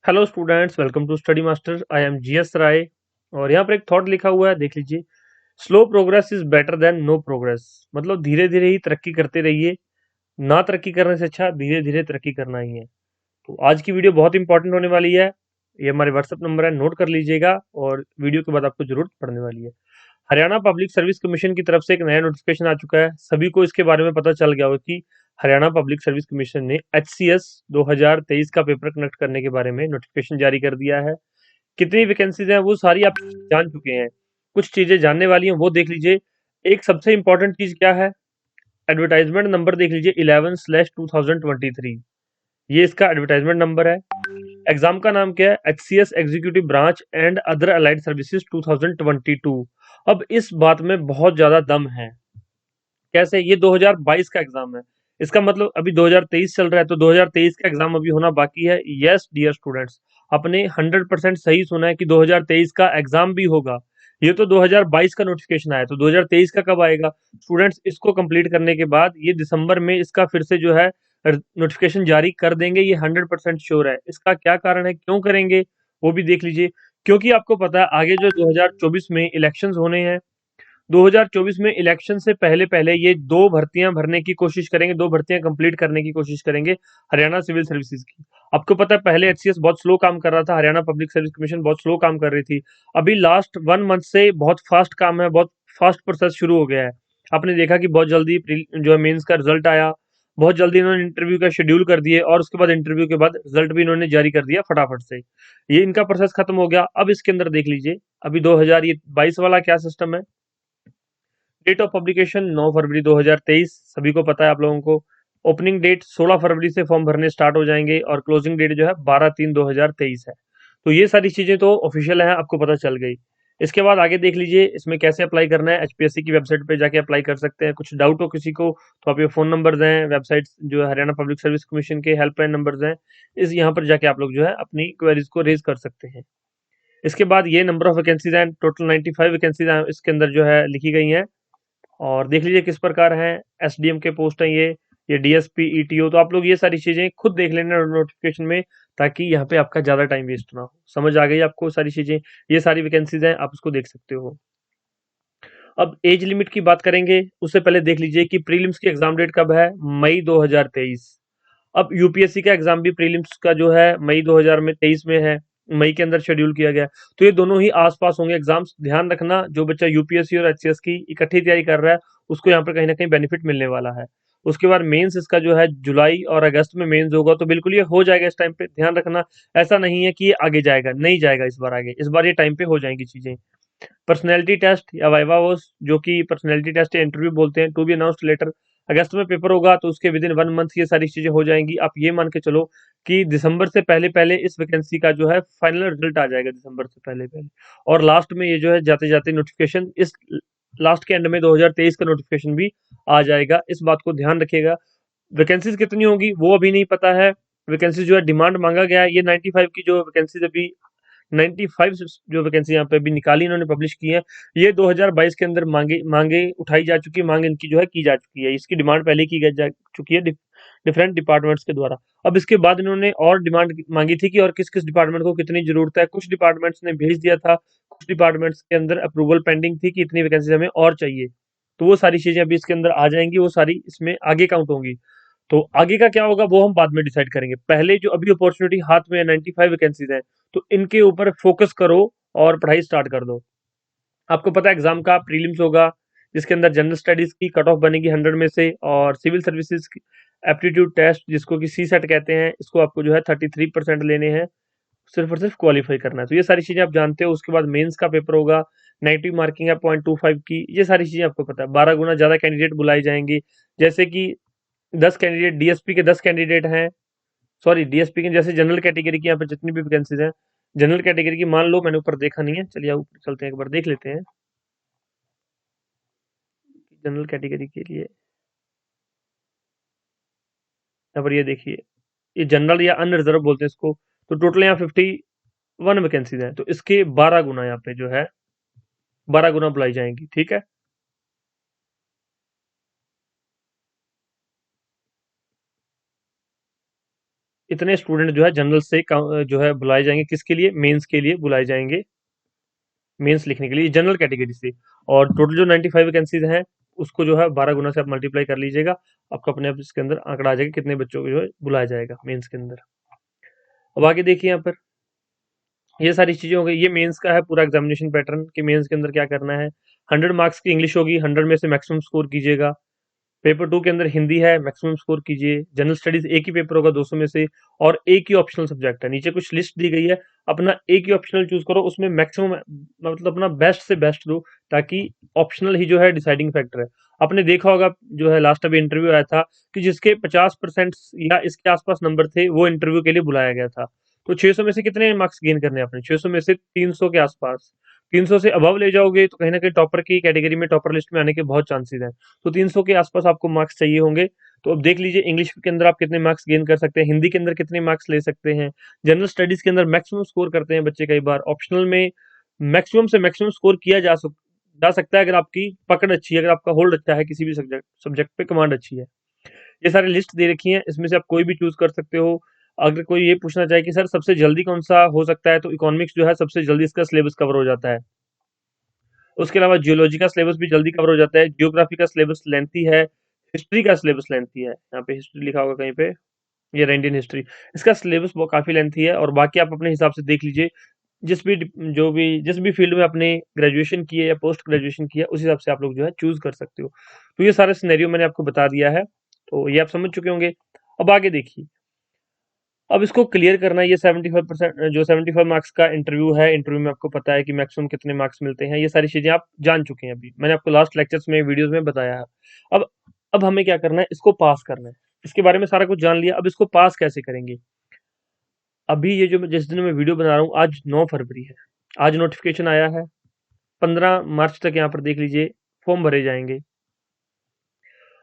Hello students, welcome to study master. I am GS Rai. और यहाँ पर एक थॉट लिखा हुआ है, देख लीजिए। Slow progress is better than no progress. मतलब धीरे धीरे ही तरक्की करते रहिए। ना तरक्की करने से अच्छा धीरे धीरे तरक्की करना ही है। तो आज की वीडियो बहुत इंपॉर्टेंट होने वाली है। ये हमारे व्हाट्सएप नंबर है, नोट कर लीजिएगा। और वीडियो के बाद आपको जरूरत पड़ने वाली है। हरियाणा पब्लिक सर्विस कमीशन की तरफ से एक नया नोटिफिकेशन आ चुका है। सभी को इसके बारे में पता चल गया होगा कि हरियाणा पब्लिक सर्विस कमीशन ने एचसीएस 2023 का पेपर कनेक्ट करने के बारे में नोटिफिकेशन जारी कर दिया है। कितनी वैकेंसीज हैं वो सारी आप जान चुके हैं। कुछ चीजें जानने वाली हैं वो देख लीजिए। एक सबसे इंपॉर्टेंट चीज क्या है, एडवर्टाइजमेंट नंबर देख लीजिए 11/2023। ये इसका एडवर्टाइजमेंट नंबर है। एग्जाम का नाम क्या है, HCS executive branch and other allied services 2022। अब इस बात में बहुत ज्यादा दम है। कैसे, ये 2022 का एग्जाम है। इसका मतलब अभी 2023 चल रहा है, तो 2023 का एग्जाम अभी होना बाकी है। यस डियर स्टूडेंट्स, आपने 100% सही सुना है कि 2023 का एग्जाम भी होगा। ये तो 2022 का नोटिफिकेशन आया, तो 2023 का कब आएगा? स्टूडेंट्स, इसको कंप्लीट करने के बाद ये दिसंबर में इसका फिर से जो है नोटिफिकेशन जारी कर देंगे। ये 100% श्योर है। इसका क्या कारण है, क्यों करेंगे, वो भी देख लीजिए। क्योंकि आपको पता है आगे जो 2024 में इलेक्शंस होने हैं। 2024 में इलेक्शन से पहले पहले ये दो भर्तियां भरने की कोशिश करेंगे, दो भर्तियां कंप्लीट करने की कोशिश करेंगे हरियाणा सिविल सर्विसेज की। आपको पता है पहले एचसीएस बहुत स्लो काम कर रहा था, हरियाणा पब्लिक सर्विस कमीशन बहुत स्लो काम कर रही थी। अभी लास्ट 1 मंथ से बहुत फास्ट काम है, बहुत फास्ट प्रोसेस शुरू हो गया है। आपने देखा कि बहुत जल्दी जो है मेंस का रिजल्ट आया। बहुत जल्दी इन्होंने इंटरव्यू का शेड्यूल कर दिए, और उसके बाद इंटरव्यू के बाद रिजल्ट भी इन्होंने जारी कर दिया फटाफट से। ये इनका प्रोसेस खत्म हो गया। अब इसके अंदर देख लीजिए, अभी 2022 वाला क्या सिस्टम है। डेट ऑफ पब्लिकेशन 9 फरवरी 2023, सभी को पता है आप लोगों को। ओपनिंग डेट 16 फरवरी से फॉर्म भरने स्टार्ट हो जाएंगे, और क्लोजिंग डेट जो है 12/3/2023 है। तो ये सारी चीजें तो ऑफिशियल है, आपको पता चल गई। इसके बाद आगे देख लीजिए, इसमें कैसे अप्लाई करना है। एचपीएससी की वेबसाइट पे जाके अप्लाई कर सकते हैं। कुछ डाउट हो किसी को तो आप ये फोन नंबर हैं, वेबसाइट जो है हरियाणा पब्लिक सर्विस कमीशन के हेल्पलाइन नंबर हैं, इस यहाँ पर जाके आप लोग जो है अपनी क्वेरीज को रेज कर सकते हैं। इसके बाद ये नंबर ऑफ वैकेंसीज हैं, टोटल 95 वैकेंसीज इसके अंदर जो है लिखी गई हैं। और देख लीजिए किस प्रकार हैं। एसडीएम के पोस्ट हैं ये डीएसपी ईटीओ। तो आप लोग ये सारी चीजें खुद देख लेना नोटिफिकेशन में, ताकि यहाँ पे आपका ज्यादा टाइम वेस्ट ना हो। समझ आ गई आपको सारी चीजें? ये सारी वैकेंसीज हैं, आप उसको देख सकते हो। अब एज लिमिट की बात करेंगे, उससे पहले देख लीजिए कि प्रीलिम्स की एग्जाम डेट कब है, मई 2023। अब यूपीएससी का एग्जाम भी प्रीलिम्स का जो है मई 2023 में है। मई के अंदर शेड्यूल किया गया है। तो ये दोनों ही आसपास होंगे एग्जाम्स। ध्यान रखना, जो बच्चा यूपीएससी और एचसीएस की इकट्ठी तैयारी कर रहा है, उसको यहाँ पर कहीं ना कहीं बेनिफिट मिलने वाला है। उसके बाद मेंस इसका जो है जुलाई और अगस्त में मेंस होगा, तो बिल्कुल ये हो जाएगा इस टाइम पे। ध्यान रखना, ऐसा नहीं है कि ये आगे जाएगा, नहीं जाएगा इस बार आगे। इस बार ये टाइम पे हो जाएंगी चीजें। पर्सनैलिटी टेस्ट या वाइवा वो, जो कि पर्सनैलिटी टेस्ट या इंटरव्यू बोलते हैं, टू बी अनाउंस्ड लेटर। अगस्त में पेपर होगा, तो उसके विद इन 1 मंथ ये सारी चीजें हो जाएंगी। आप ये मान के चलो कि दिसंबर से पहले पहले इस वैकेंसी का जो है फाइनल रिजल्ट आ जाएगा, दिसंबर से पहले पहले। और लास्ट में ये जो है जाते जाते नोटिफिकेशन, इस लास्ट के एंड में 2023 का नोटिफिकेशन भी आ जाएगा। इस बात को ध्यान रखिएगा। वैकेंसीज कितनी होगी वो अभी नहीं पता है। वैकेंसी जो है डिमांड मांगा गया है, ये 95 की जो वैकेंसीज अभी 95 जो वैकेंसी यहाँ पे अभी निकाली इन्होंने, पब्लिश की है, ये 2022 के अंदर मांगे मांगे उठाई जा चुकी है। मांग इनकी जो है की जा चुकी है। इसकी डिमांड पहले की जा चुकी है डिफरेंट डिपार्टमेंट्स के द्वारा। अब इसके बाद इन्होंने और डिमांड मांगी थी कि और किस किस डिपार्टमेंट को कितनी जरूरत है। कुछ डिपार्टमेंट्स ने भेज दिया था, कुछ डिपार्टमेंट्स के अंदर अप्रूवल पेंडिंग थी कि इतनी वैकेंसी हमें और चाहिए। तो वो सारी चीजें अभी इसके अंदर आ जाएंगी, वो सारी इसमें आगे काउंट होंगी। तो आगे का क्या होगा वो हम बाद में डिसाइड करेंगे। पहले जो अभी अपॉर्चुनिटी हाथ में है, 95 वैकेंसीज हैं, तो इनके ऊपर फोकस करो और पढ़ाई स्टार्ट कर दो। आपको पता है एग्जाम का प्रीलिम्स होगा, जिसके अंदर जनरल स्टडीज की कट ऑफ बनेगी 100 में से, और सिविल सर्विसेज एप्टीट्यूड टेस्ट जिसको कि सी सेट कहते हैं, इसको आपको जो है 33% लेने हैं। सिर्फ और सिर्फ क्वालिफाई करना है। तो ये सारी चीजें आप जानते हो। उसके बाद मेंस का पेपर होगा, नेगेटिव मार्किंग है 0.25 की। ये सारी चीजें आपको पता है। 12 गुना ज्यादा कैंडिडेट बुलाए जाएंगे। जैसे कि 10 कैंडिडेट डीएसपी के 10 कैंडिडेट हैं, सॉरी डीएसपी के जैसे जनरल कैटेगरी की यहाँ पे जितनी भी वैकेंसीज हैं, जनरल कैटेगरी की मान लो, मैंने ऊपर देखा नहीं है, चलिए ऊपर चलते हैं, एक बार देख लेते हैं जनरल कैटेगरी के लिए। यहाँ पर ये देखिए, ये जनरल या अनरिजर्व बोलते हैं इसको। तो टोटल यहाँ 51 वैकेंसीज हैं, तो इसके 12 गुना यहाँ पे जो है 12 गुना बुलाई जाएंगी। ठीक है। इतने स्टूडेंट जो है जनरल से जो है बुलाए जाएंगे, किसके लिए, मेंस के लिए बुलाए जाएंगे, मेंस लिखने के लिए जनरल कैटेगरी से। और टोटल जो 95 वैकेंसीज हैं उसको जो है 12 गुना से आप मल्टीप्लाई कर लीजिएगा, आपको अपने आप इसके अंदर आंकड़ा आ जाएगा कितने बच्चों को जो है बुलाया जाएगा मेंस के अंदर। अब आगे देखिए यहाँ पर, ये सारी चीजें हो गई, ये मेंस का है पूरा एग्जामिनेशन पैटर्न कि मेंस के अंदर क्या करना है। 100 मार्क्स की इंग्लिश होगी, 100 में से मैक्सिमम स्कोर कीजिएगा। पेपर 2 के अंदर हिंदी है, मैक्सिमम स्कोर कीजिए। जनरल स्टडीज एक ही पेपर होगा 200 में से, और एक ही ऑप्शनल सब्जेक्ट है। नीचे कुछ लिस्ट दी गई है, अपना एक ही ऑप्शनल चूज करो, उसमें मैक्सिमम मतलब अपना बेस्ट से बेस्ट दो, ताकि ऑप्शनल ही जो है डिसाइडिंग फैक्टर है। आपने देखा होगा जो है लास्ट अभी इंटरव्यू आया था कि जिसके 50% या इसके आसपास नंबर थे वो इंटरव्यू के लिए बुलाया गया था। तो 600 में से कितने मार्क्स गेन करने हैं आपने, 600 में से 300 के आसपास। 300 से अबव ले जाओगे तो कहीं ना कहीं टॉपर की कैटेगरी में, टॉपर लिस्ट में आने के बहुत चांसेस हैं। तो 300 के आसपास आपको मार्क्स चाहिए होंगे। तो अब देख लीजिए इंग्लिश के अंदर आप कितने मार्क्स गेन कर सकते हैं, हिंदी के अंदर कितने मार्क्स ले सकते हैं, जनरल स्टडीज के अंदर मैक्सिमम स्कोर करते हैं बच्चे कई बार, ऑप्शनल में मैक्सिमम से मैक्सिमम स्कोर किया जा सकता है अगर आपकी पकड़ अच्छी है, अगर आपका होल्ड अच्छा है किसी भी सब्जेक्ट पे, कमांड अच्छी है। ये सारी लिस्ट दे रखी है, इसमें से आप कोई भी चूज कर सकते हो। अगर कोई ये पूछना चाहे कि सर सबसे जल्दी कौन सा हो सकता है, तो इकोनॉमिक्स जो है सबसे जल्दी इसका सिलेबस कवर हो जाता है। उसके अलावा जियोलॉजी का सिलेबस भी जल्दी कवर हो जाता है, जियोग्राफी का सिलेबस लेंथी है, हिस्ट्री का सिलेबस लेंथी है, यहाँ पे हिस्ट्री लिखा होगा कहीं पे, ये रहा इंडियन हिस्ट्री, इसका सिलेबस वो काफी लेंथी है। और बाकी आप अपने हिसाब से देख लीजिए, जिस भी फील्ड में आपने ग्रेजुएशन की है या पोस्ट ग्रेजुएशन किया है, उस हिसाब से आप लोग जो है चूज कर सकते हो। तो ये सारा सिनेरियो मैंने आपको बता दिया है, तो ये आप समझ चुके होंगे। अब आगे देखिए, अब इसको क्लियर करना है, ये 75% जो 75 मार्क्स का इंटरव्यू है, इंटरव्यू में आपको पता है कि मैक्सिमम कितने मार्क्स मिलते हैं, ये सारी चीजें आप जान चुके हैं, अभी मैंने आपको लास्ट लेक्चर्स में, वीडियोस में बताया है। अब अब हमें क्या करना है, इसको पास करना है। इसके बारे में सारा कुछ जान लिया, अब इसको पास कैसे करेंगे। अभी ये जो जिस दिन मैं वीडियो बना रहा हूँ, आज 9 फरवरी है, आज नोटिफिकेशन आया है, 15 मार्च तक यहाँ पर देख लीजिए फॉर्म भरे जाएंगे।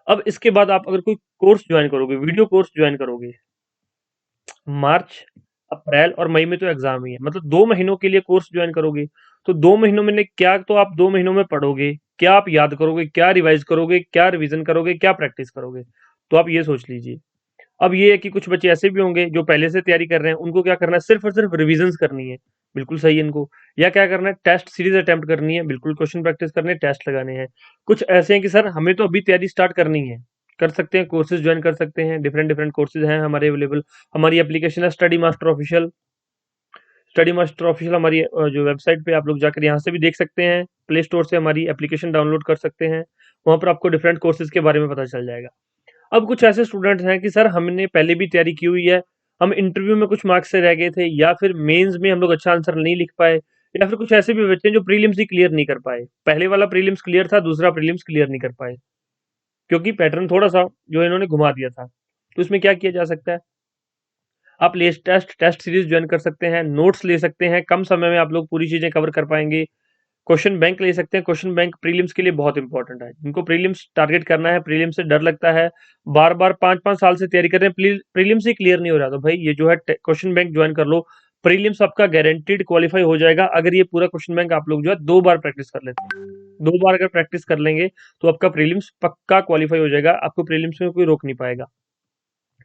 अब इसके बाद आप अगर कोई कोर्स ज्वाइन करोगे, वीडियो कोर्स ज्वाइन करोगे, मार्च, अप्रैल और मई में तो एग्जाम ही है, मतलब 2 महीनों के लिए कोर्स ज्वाइन करोगे। तो 2 महीनों में क्या, तो आप 2 महीनों में पढ़ोगे क्या, आप याद करोगे क्या, रिवाइज करोगे क्या, रिवीजन करोगे क्या, प्रैक्टिस करोगे। तो आप ये सोच लीजिए। अब ये है कि कुछ बच्चे ऐसे भी होंगे जो पहले से तैयारी कर रहे हैं, उनको क्या करना है, सिर्फ और सिर्फ रिविजन करनी है, बिल्कुल सही है इनको। या क्या करना है, टेस्ट सीरीज अटेम्प्ट करनी है, बिल्कुल क्वेश्चन प्रैक्टिस करने, टेस्ट लगाने हैं। कुछ ऐसे हैं कि सर हमें तो अभी तैयारी स्टार्ट करनी है, कर सकते हैं, कोर्सेज ज्वाइन कर सकते हैं, डिफरेंट डिफरेंट कोर्सेज हैं हमारे अवेलेबल। हमारी एप्लीकेशन है study master official. Study master official हमारी जो वेबसाइट पे आप लोग जाकर यहाँ से भी देख सकते हैं, प्ले स्टोर से हमारी एप्लीकेशन डाउनलोड कर सकते हैं, वहां पर आपको डिफरेंट कोर्सेज के बारे में पता चल जाएगा। अब कुछ ऐसे स्टूडेंट्स हैं कि सर हमने पहले भी तैयारी की हुई है, हम इंटरव्यू में कुछ मार्क्स से रह गए थे, या फिर मेंस में हम लोग अच्छा आंसर नहीं लिख पाए, या फिर कुछ ऐसे भी बच्चे हैं जो प्रीलिम्स ही क्लियर नहीं कर पाए, पहले वाला प्रीलिम्स क्लियर था, दूसरा प्रीलिम्स क्लियर नहीं कर पाए, क्योंकि पैटर्न थोड़ा सा जो इन्होंने घुमा दिया था। तो इसमें क्या किया जा सकता है, आप टेस्ट सीरीज ज्वाइन कर सकते हैं, नोट्स ले सकते हैं, कम समय में आप लोग पूरी चीजें कवर कर पाएंगे। क्वेश्चन बैंक ले सकते हैं, क्वेश्चन बैंक प्रीलिम्स के लिए बहुत इंपॉर्टेंट है, जिनको प्रीलिम्स टारगेट करना है, प्रीलिम्स से डर लगता है, बार बार 5-5 साल से तैयारी कर रहे हैं, प्रीलिम्स ही क्लियर नहीं हो रहा, तो भाई ये जो है क्वेश्चन बैंक ज्वाइन कर लो। प्रीलिम्स आपका गारंटीड क्वालिफाई हो जाएगा अगर ये पूरा क्वेश्चन बैंक आप लोग जो है 2 बार प्रैक्टिस कर लेते हैं। 2 बार अगर प्रैक्टिस कर लेंगे तो आपका प्रीलिम्स पक्का क्वालिफाई हो जाएगा, आपको प्रीलिम्स में कोई रोक नहीं पाएगा।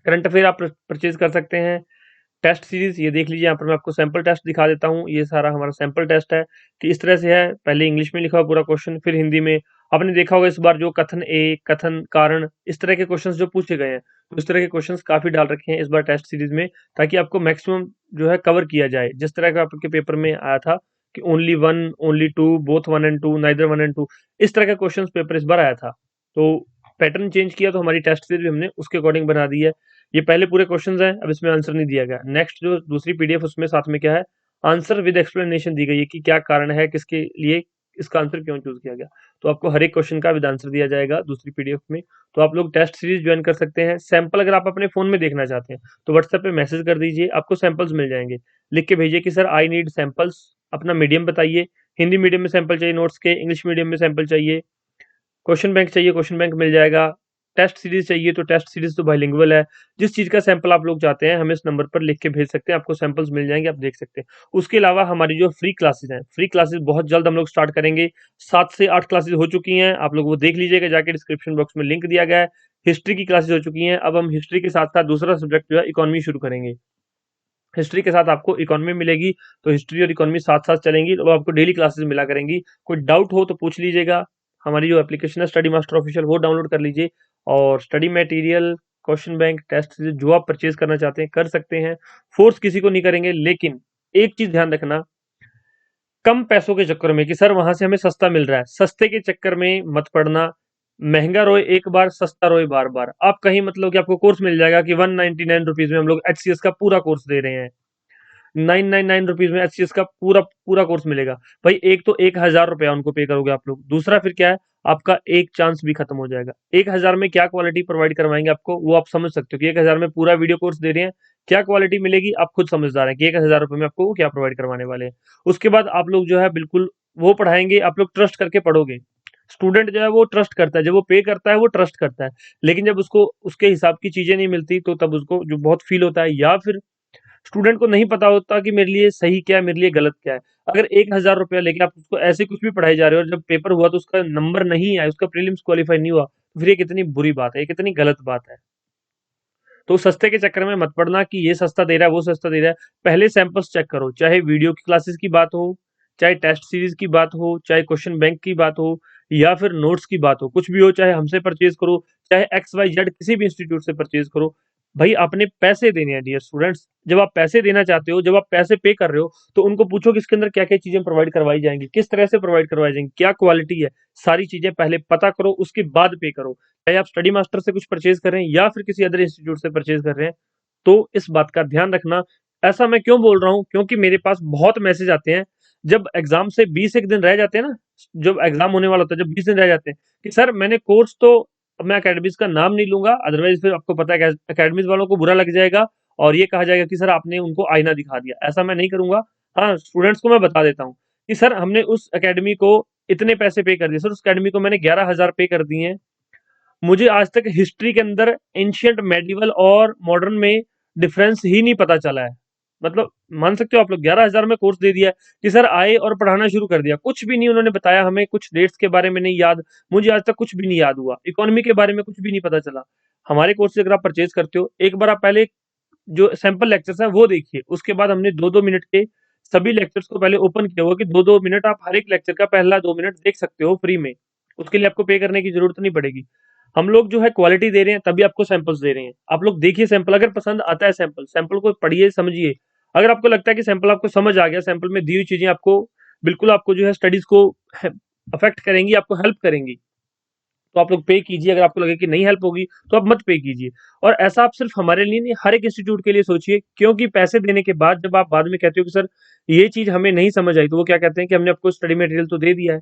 करंट अफेयर आप परचेज कर सकते हैं। टेस्ट सीरीज ये देख लीजिए, यहाँ पर मैं आपको सैंपल टेस्ट दिखा देता हूँ, ये सारा हमारा सैंपल टेस्ट है कि इस तरह से है, पहले इंग्लिश में लिखा हुआ पूरा क्वेश्चन, फिर हिंदी में। आपने देखा होगा इस बार जो कथन ए, कथन कारण, इस तरह के क्वेश्चंस जो पूछे गए हैं, तो इस तरह के क्वेश्चंस काफी डाल रखे हैं इस बार टेस्ट सीरीज में, ताकि आपको मैक्सिमम जो है कवर किया जाए। जिस तरह का आपके पेपर में आया था कि only one, only two, both 1 and 2, neither 1 and 2, इस तरह का क्वेश्चन पेपर इस बार आया था। तो पैटर्न चेंज किया, तो हमारी टेस्ट सीरीज भी हमने उसके अकॉर्डिंग बना दी है। ये पहले पूरे क्वेश्चंस हैं, अब इसमें आंसर नहीं दिया गया। नेक्स्ट जो दूसरी पीडीएफ, उसमें साथ में क्या है, आंसर विद एक्सप्लेनेशन दी गई है कि क्या कारण है, किसके लिए इसका आंसर क्यों चूज किया गया। तो आपको हर एक क्वेश्चन का विद आंसर दिया जाएगा दूसरी पीडीएफ में। तो आप लोग टेस्ट सीरीज ज्वाइन कर सकते हैं। सैंपल अगर आप अपने फोन में देखना चाहते हैं तो व्हाट्सएप पे मैसेज कर दीजिए, आपको सैंपल्स मिल जाएंगे। लिख के भेजिए कि सर आई नीड सैंपल्स, अपना मीडियम बताइए, हिंदी मीडियम में सैंपल चाहिए नोट्स के, इंग्लिश मीडियम में सैंपल चाहिए, क्वेश्चन बैंक चाहिए, क्वेश्चन बैंक मिल जाएगा, टेस्ट सीरीज चाहिए तो टेस्ट सीरीज तो बाइलिंगुअल है। जिस चीज का सैंपल आप लोग चाहते हैं हमें इस नंबर पर लिख के भेज सकते हैं, आपको सैंपल्स मिल जाएंगे, आप देख सकते हैं। उसके अलावा हमारी जो फ्री क्लासेस हैं, फ्री क्लासेस बहुत जल्द हम लोग स्टार्ट करेंगे, 7 से 8 क्लासेस हो चुकी हैं, आप लोग वो देख लीजिएगा जाके, डिस्क्रिप्शन बॉक्स में लिंक दिया गया है। हिस्ट्री की क्लासेस हो चुकी हैं, अब हम हिस्ट्री के साथ साथ दूसरा सब्जेक्ट जो है इकोनॉमी शुरू करेंगे। हिस्ट्री के साथ आपको इकोनॉमी मिलेगी, तो हिस्ट्री और इकोनॉमी साथ साथ चलेंगी, तो आपको डेली क्लासेस मिला करेंगी। कोई डाउट हो तो पूछ लीजिएगा। हमारी जो एप्लीकेशन है स्टडी मास्टर ऑफिशियल, वो डाउनलोड कर लीजिए, और study material, question bank, test जो आप परचेज करना चाहते हैं कर सकते हैं। फोर्स किसी को नहीं करेंगे, लेकिन एक चीज ध्यान रखना, कम पैसों के चक्कर में कि सर वहां से हमें सस्ता मिल रहा है, सस्ते के चक्कर में मत पड़ना। महंगा रोए एक बार, सस्ता रोए बार बार। आप कहीं मतलब कि आपको कोर्स मिल जाएगा कि 199 रुपीज में हम लोग HCS का पूरा कोर्स दे रहे हैं, 999 रुपीज में HCS का पूरा पूरा कोर्स मिलेगा। भाई एक तो 1,000 रुपया उनको पे करोगे आप लोग, दूसरा फिर क्या है, आपका एक चांस भी खत्म हो जाएगा। 1,000 में क्या क्वालिटी प्रोवाइड करवाएंगे आपको, वो आप समझ सकते हो कि 1,000 में पूरा वीडियो कोर्स दे रहे हैं, क्या क्वालिटी मिलेगी आप खुद समझदार हैं कि 1,000 रुपये में आपको वो क्या प्रोवाइड करवाने वाले हैं। उसके बाद आप लोग जो है बिल्कुल वो पढ़ाएंगे, आप लोग ट्रस्ट करके पढ़ोगे। स्टूडेंट जो है वो ट्रस्ट करता है, जब वो पे करता है वो ट्रस्ट करता है, लेकिन जब उसको उसके हिसाब की चीजें नहीं मिलती तो तब उसको जो बहुत फील होता है, या फिर स्टूडेंट को नहीं पता होता कि मेरे लिए सही क्या है, मेरे लिए गलत क्या है। अगर 1,000 रुपया लेके आप उसको ऐसे कुछ भी पढ़ाई जा रहे हो, और जब पेपर हुआ तो उसका नंबर नहीं आया, उसका प्रीलिम्स क्वालिफाई नहीं हुआ, तो फिर ये कितनी बुरी बात है, ये कितनी गलत बात है। तो सस्ते के चक्कर में मत पड़ना कि ये सस्ता दे रहा है वो सस्ता दे रहा है। पहले सैंपल्स चेक करो, चाहे वीडियो की क्लासेस की बात हो, चाहे टेस्ट सीरीज की बात हो, चाहे क्वेश्चन बैंक की बात हो, या फिर नोट्स की बात हो, कुछ भी हो, चाहे हमसे परचेज करो, चाहे XYZ किसी भी इंस्टीट्यूट से परचेज करो। भाई आपने पैसे देने हैं डियर स्टूडेंट्स, जब आप पैसे देना चाहते हो, जब आप पैसे पे कर रहे हो, तो उनको पूछो कि इसके अंदर क्या क्या चीजें प्रोवाइड करवाई जाएंगी, किस तरह से प्रोवाइड करवाई जाएंगी, क्या क्वालिटी है, सारी चीजें पहले पता करो, उसके बाद पे करो। चाहे आप स्टडी मास्टर से कुछ परचेज कर रहे हैं या फिर किसी अदर इंस्टीट्यूट से परचेज कर रहे हैं, तो इस बात का ध्यान रखना। ऐसा मैं क्यों बोल रहा हूं, क्योंकि मेरे पास बहुत मैसेज आते हैं जब एग्जाम से 20 एक दिन रह जाते हैं ना, जब एग्जाम होने वाला होता है, जब 20 दिन रह जाते हैं, कि सर मैंने कोर्स तो, अब मैं अकेडमीज का नाम नहीं लूंगा, अदरवाइज फिर आपको पता है अकेडमीज वालों को बुरा लग जाएगा, और ये कहा जाएगा कि सर आपने उनको आईना दिखा दिया। ऐसा मैं नहीं करूंगा। हाँ, स्टूडेंट्स को मैं बता देता हूँ कि सर हमने उस अकेडमी को इतने पैसे पे कर दिए, सर उस अकेडमी को मैंने 11,000 पे कर दिए हैं। मुझे आज तक हिस्ट्री के अंदर एंशियंट, मेडिवल और मॉडर्न में डिफरेंस ही नहीं पता चला है। मतलब मान सकते हो आप लोग, 11,000 में कोर्स दे दिया है कि सर आए और पढ़ाना शुरू कर दिया, कुछ भी नहीं उन्होंने बताया हमें, कुछ डेट्स के बारे में नहीं याद। मुझे आज तक कुछ भी नहीं याद हुआ, इकोनॉमी के बारे में कुछ भी नहीं पता चला। हमारे कोर्स से अगर आप परचेज करते हो, एक बार आप पहले जो सैंपल लेक्चर्स हैं वो देखिए, उसके बाद हमने 2-2 मिनट के सभी लेक्चर्स को पहले ओपन किया हुआ कि 2-2 मिनट आप हर एक लेक्चर का पहला 2 मिनट देख सकते हो फ्री में। उसके लिए आपको पे करने की जरूरत नहीं पड़ेगी। हम लोग जो है क्वालिटी दे रहे हैं, तभी आपको सैंपल्स दे रहे हैं। आप लोग देखिए सैंपल, अगर पसंद आता है सैंपल, सैंपल को पढ़िए, समझिए। अगर आपको लगता है कि सैंपल आपको समझ आ गया, सैंपल में दी हुई चीजें आपको बिल्कुल आपको जो है स्टडीज को अफेक्ट करेंगी, आपको हेल्प करेंगी, तो आप लोग पे कीजिए। अगर आपको लगे कि नहीं हेल्प होगी तो आप मत पे कीजिए। और ऐसा आप सिर्फ हमारे लिए नहीं, हर एक इंस्टीट्यूट के लिए सोचिए, क्योंकि पैसे देने के बाद जब आप बाद में कहते हो कि सर ये चीज हमें नहीं समझ आई, तो वो क्या कहते हैं कि हमने आपको स्टडी मटेरियल तो दे दिया है,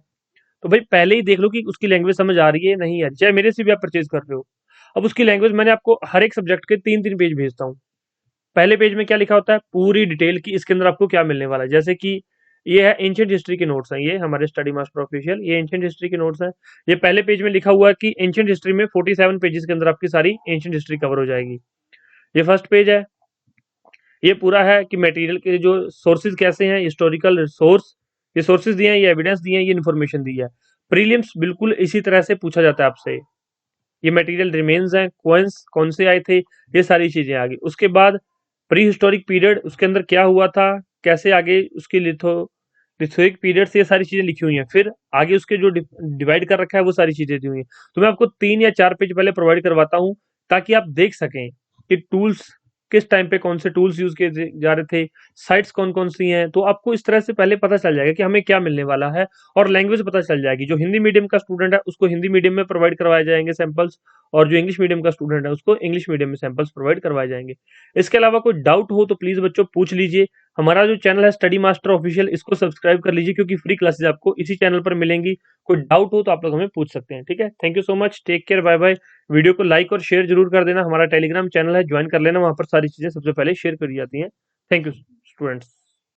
तो भाई पहले ही देख लो कि उसकी लैंग्वेज समझ आ रही है नहीं है, चाहे मेरे से भी आप परचेज कर रहे हो। अब उसकी लैंग्वेज मैंने आपको हर एक सब्जेक्ट के 3-3 पेज भेजता हूँ। पहले पेज में क्या लिखा होता है, पूरी डिटेल की इसके अंदर आपको क्या मिलने वाला है। जैसे कि ये है एंशियंट हिस्ट्री के नोट्स हैं, ये हमारे स्टडी मास्टर ऑफिशियल, ये एंशियंट हिस्ट्री के नोट्स हैं। ये पहले पेज में लिखा हुआ है कि एंशियंट हिस्ट्री में 47 पेजेस के अंदर आपकी सारी एंशियंट हिस्ट्री कवर हो जाएगी। ये फर्स्ट पेज है। ये पूरा है कि मटेरियल के जो सोर्सेज कैसे हैं, हिस्टोरिकल सोर्स, ये सोर्सेज दिए हैं, ये एविडेंस दिए हैं, ये इन्फॉर्मेशन दी है। प्रीलिम्स बिल्कुल इसी तरह से पूछा जाता है आपसे। ये मटेरियल रिमेन्स हैं, कोइंस कौन से आए थे, ये सारी चीजें आ गई। उसके बाद प्री हिस्टोरिक पीरियड, उसके अंदर क्या हुआ था, कैसे आगे उसकी लिथोइक पीरियड से, ये सारी चीजें लिखी हुई हैं। फिर आगे उसके जो डिवाइड कर रखा है वो सारी चीजें दी हुई हैं। तो मैं आपको 3 या 4 पेज पहले प्रोवाइड करवाता हूँ, ताकि आप देख सकें कि टूल्स किस टाइम पे कौन से टूल्स यूज किए जा रहे थे, साइट्स कौन कौन सी हैं। तो आपको इस तरह से पहले पता चल जाएगा कि हमें क्या मिलने वाला है, और लैंग्वेज पता चल जाएगी। जो हिंदी मीडियम का स्टूडेंट है उसको हिंदी मीडियम में प्रोवाइड करवाए जाएंगे सैंपल्स, और जो इंग्लिश मीडियम का स्टूडेंट है उसको इंग्लिश मीडियम में सैंपल्स प्रोवाइड करवाए जाएंगे। इसके अलावा कोई डाउट हो तो प्लीज बच्चों पूछ लीजिए। हमारा जो चैनल है स्टडी मास्टर ऑफिशियल, इसको सब्सक्राइब कर लीजिए, क्योंकि फ्री क्लासेस आपको इसी चैनल पर मिलेंगी। कोई डाउट हो तो आप लोग हमें पूछ सकते हैं। ठीक है, thank you so much, take care, bye bye. Video को लाइक और शेयर जरूर कर देना। हमारा टेलीग्राम चैनल है, ज्वाइन कर लेना, वहां पर सारी चीजें सबसे पहले शेयर करी जाती हैं। Thank you students.